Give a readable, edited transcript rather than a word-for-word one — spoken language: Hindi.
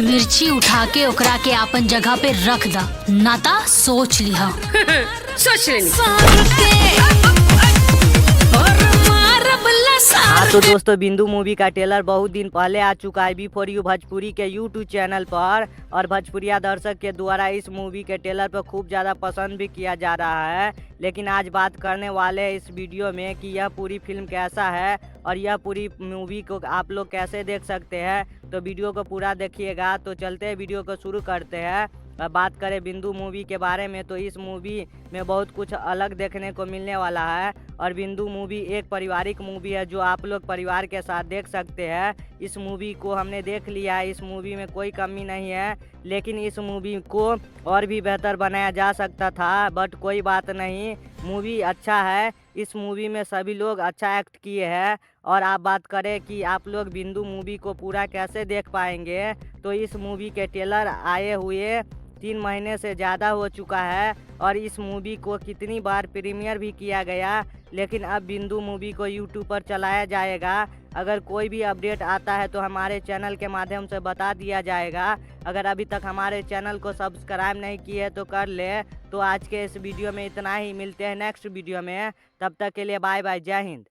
मिर्ची उठा के ओकरा के आपन जगह पे रख दा, नाता सोच लिहा। सोच लेनी। हाँ तो दोस्तों, बिंदु मूवी का ट्रेलर बहुत दिन पहले आ चुका है बी4यू भोजपुरी के यूट्यूब चैनल पर, और भोजपुरिया दर्शक के द्वारा इस मूवी के ट्रेलर पर खूब ज़्यादा पसंद भी किया जा रहा है। लेकिन आज बात करने वाले हैं इस वीडियो में कि यह पूरी फिल्म कैसा है और यह पूरी मूवी को आप लोग कैसे देख सकते हैं। तो वीडियो को पूरा देखिएगा। तो चलते हैं, वीडियो को शुरू करते हैं। बात करें बिंदु मूवी के बारे में तो इस मूवी में बहुत कुछ अलग देखने को मिलने वाला है। और बिंदु मूवी एक पारिवारिक मूवी है जो आप लोग परिवार के साथ देख सकते हैं। इस मूवी को हमने देख लिया है, इस मूवी में कोई कमी नहीं है। लेकिन इस मूवी को और भी बेहतर बनाया जा सकता था, बट कोई बात नहीं, मूवी अच्छा है। इस मूवी में सभी लोग अच्छा एक्ट किए हैं। और आप बात करें कि आप लोग बिंदु मूवी को पूरा कैसे देख पाएंगे, तो इस मूवी के ट्रेलर आए हुए 3 महीने से ज़्यादा हो चुका है और इस मूवी को कितनी बार प्रीमियर भी किया गया, लेकिन अब बिंदु मूवी को यूट्यूब पर चलाया जाएगा। अगर कोई भी अपडेट आता है तो हमारे चैनल के माध्यम से बता दिया जाएगा। अगर अभी तक हमारे चैनल को सब्सक्राइब नहीं किए तो कर ले। तो आज के इस वीडियो में इतना ही, मिलते हैं नेक्स्ट वीडियो में। तब तक के लिए बाय बाय, जय हिंद।